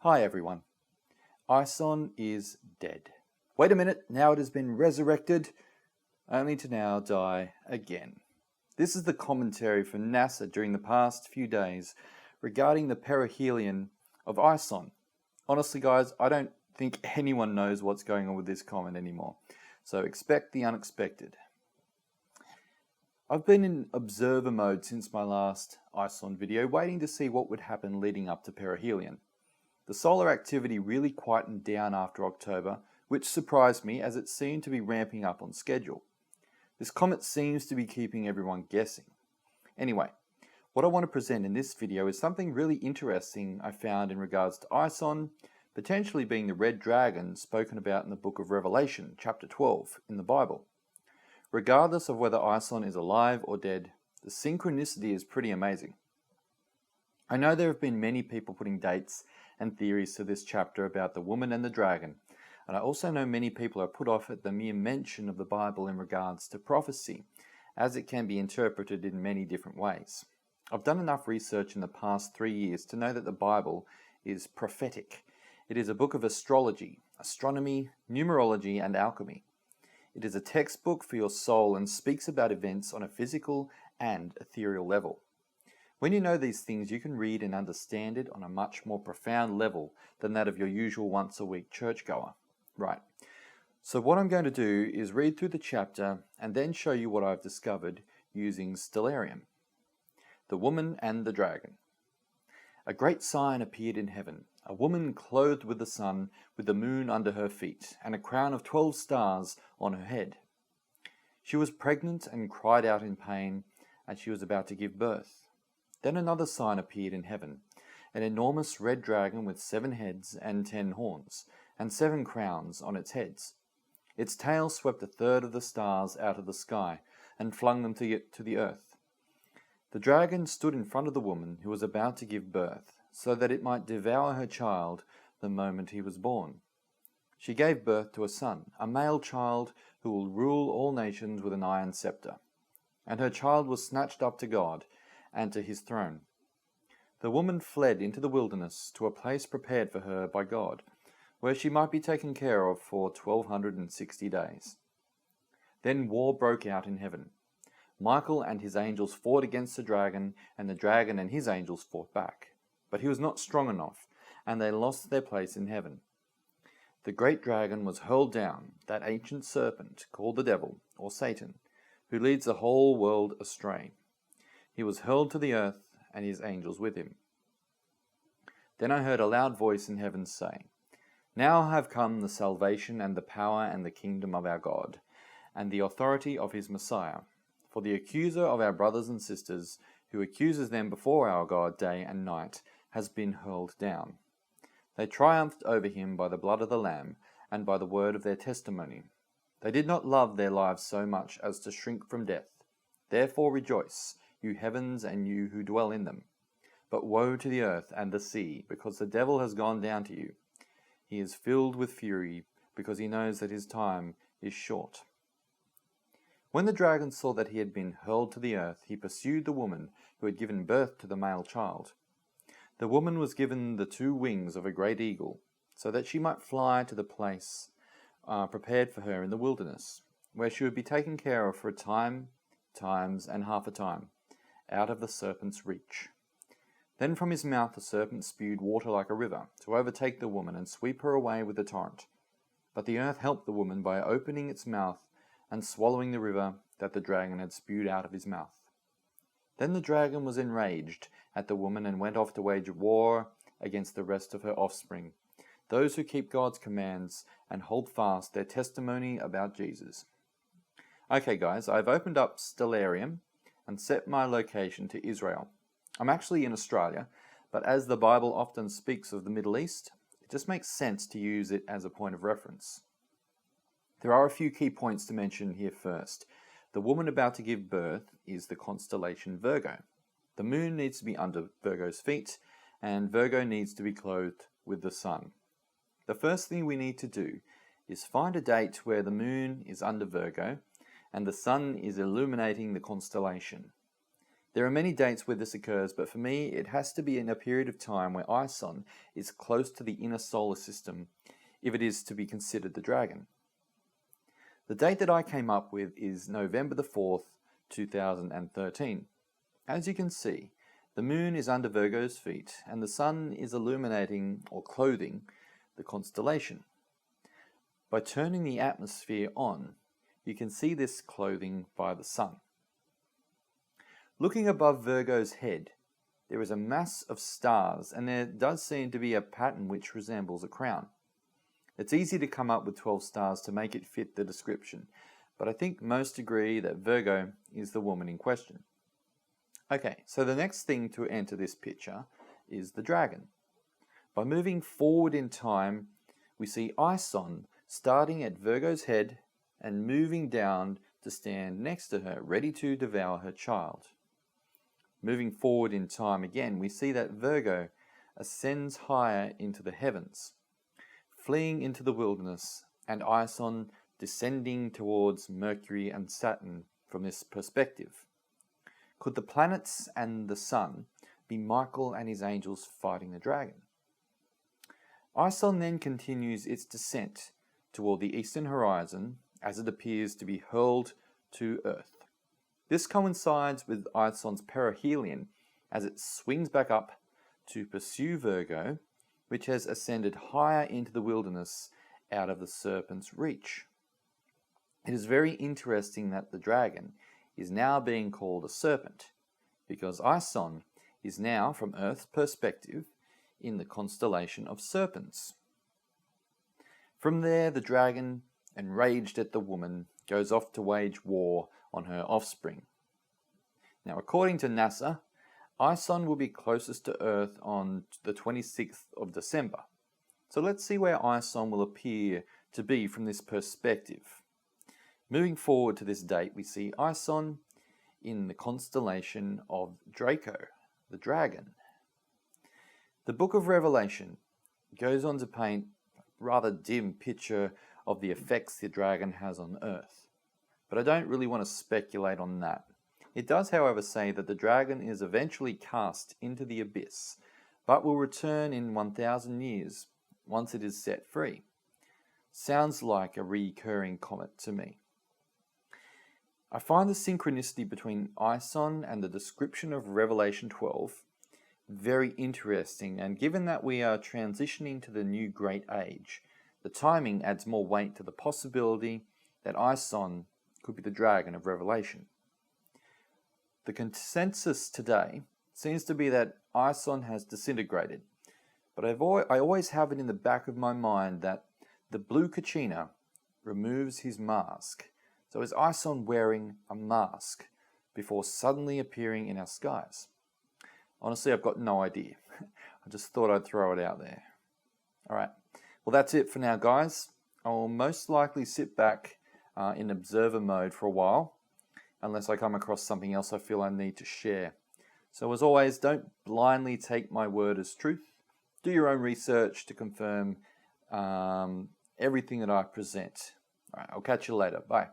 Hi everyone. ISON is dead. Wait a minute, now it has been resurrected, only to now die again. This is the commentary from NASA during the past few days regarding the perihelion of ISON. Honestly guys, I don't think anyone knows what's going on with this comment anymore, so expect the unexpected. I've been in observer mode since my last ISON video, waiting to see what would happen leading up to perihelion. The solar activity really quietened down after October, which surprised me as it seemed to be ramping up on schedule. This comet seems to be keeping everyone guessing. Anyway, what I want to present in this video is something really interesting I found in regards to ISON, potentially being the red dragon spoken about in the book of Revelation, chapter 12 in the Bible. Regardless of whether ISON is alive or dead, the synchronicity is pretty amazing. I know there have been many people putting dates and theories to this chapter about the woman and the dragon, and I also know many people are put off at the mere mention of the Bible in regards to prophecy, as it can be interpreted in many different ways. I've done enough research in the past 3 years to know that the Bible is prophetic. It is a book of astrology, astronomy, numerology, and alchemy. It is a textbook for your soul and speaks about events on a physical and ethereal level. When you know these things, you can read and understand it on a much more profound level than that of your usual once-a-week churchgoer. Right. So what I'm going to do is read through the chapter and then show you what I've discovered using Stellarium. The Woman and the Dragon. A great sign appeared in heaven, a woman clothed with the sun, with the moon under her feet, and a crown of 12 stars on her head. She was pregnant and cried out in pain, and she was about to give birth. Then another sign appeared in heaven, an enormous red dragon with 7 heads and 10 horns, and 7 crowns on its heads. Its tail swept a third of the stars out of the sky, and flung them to the earth. The dragon stood in front of the woman who was about to give birth, so that it might devour her child the moment he was born. She gave birth to a son, a male child who will rule all nations with an iron scepter. And her child was snatched up to God and to his throne. The woman fled into the wilderness to a place prepared for her by God, where she might be taken care of for 1260 days. Then war broke out in heaven. Michael and his angels fought against the dragon, and the dragon and his angels fought back. But he was not strong enough, and they lost their place in heaven. The great dragon was hurled down, that ancient serpent called the devil, or Satan, who leads the whole world astray. He was hurled to the earth, and his angels with him. Then I heard a loud voice in heaven say, "Now have come the salvation and the power and the kingdom of our God, and the authority of his Messiah. For the accuser of our brothers and sisters, who accuses them before our God day and night, has been hurled down. They triumphed over him by the blood of the Lamb and by the word of their testimony. They did not love their lives so much as to shrink from death. Therefore rejoice, you heavens and you who dwell in them. But woe to the earth and the sea, because the devil has gone down to you. He is filled with fury, because he knows that his time is short." When the dragon saw that he had been hurled to the earth, he pursued the woman who had given birth to the male child. The woman was given the 2 wings of a great eagle, so that she might fly to the place prepared for her in the wilderness, where she would be taken care of for a time, times, and half a time, out of the serpent's reach. Then from his mouth the serpent spewed water like a river, to overtake the woman and sweep her away with the torrent. But the earth helped the woman by opening its mouth and swallowing the river that the dragon had spewed out of his mouth. Then the dragon was enraged at the woman and went off to wage war against the rest of her offspring, those who keep God's commands and hold fast their testimony about Jesus. Okay guys, I've opened up Stellarium and set my location to Israel. I'm actually in Australia, but as the Bible often speaks of the Middle East, it just makes sense to use it as a point of reference. There are a few key points to mention here first. The woman about to give birth is the constellation Virgo. The moon needs to be under Virgo's feet, and Virgo needs to be clothed with the sun. The first thing we need to do is find a date where the moon is under Virgo and the sun is illuminating the constellation. There are many dates where this occurs, but for me it has to be in a period of time where ISON is close to the inner solar system if it is to be considered the dragon. The date that I came up with is November the 4th, 2013. As you can see, the moon is under Virgo's feet and the sun is illuminating or clothing the constellation. By turning the atmosphere on, you can see this clothing by the sun. Looking above Virgo's head, there is a mass of stars and there does seem to be a pattern which resembles a crown. It's easy to come up with 12 stars to make it fit the description, but I think most agree that Virgo is the woman in question. Okay, so the next thing to enter this picture is the dragon. By moving forward in time, we see ISON starting at Virgo's head and moving down to stand next to her, ready to devour her child. Moving forward in time again, we see that Virgo ascends higher into the heavens, fleeing into the wilderness, and ISON descending towards Mercury and Saturn from this perspective. Could the planets and the sun be Michael and his angels fighting the dragon? ISON then continues its descent toward the eastern horizon as it appears to be hurled to Earth. This coincides with ISON's perihelion as it swings back up to pursue Virgo, which has ascended higher into the wilderness out of the serpent's reach. It is very interesting that the dragon is now being called a serpent, because ISON is now, from Earth's perspective, in the constellation of serpents. From there, the dragon, enraged at the woman, goes off to wage war on her offspring. Now, according to NASA, ISON will be closest to Earth on the 26th of December. So let's see where ISON will appear to be from this perspective. Moving forward to this date, we see ISON in the constellation of Draco, the dragon. The book of Revelation goes on to paint a rather dim picture of the effects the dragon has on Earth, but I don't really want to speculate on that. It does, however, say that the dragon is eventually cast into the abyss, but will return in 1,000 years once it is set free. Sounds like a recurring comet to me. I find the synchronicity between ISON and the description of Revelation 12 very interesting, and given that we are transitioning to the new great age, the timing adds more weight to the possibility that ISON could be the dragon of Revelation. The consensus today seems to be that ISON has disintegrated, but I always have it in the back of my mind that the blue Kachina removes his mask. So is ISON wearing a mask before suddenly appearing in our skies? Honestly, I've got no idea. I just thought I'd throw it out there. Alright, well that's it for now, guys. I will most likely sit back in observer mode for a while, unless I come across something else I feel I need to share. So as always, don't blindly take my word as truth. Do your own research to confirm everything that I present. Alright, I'll catch you later. Bye.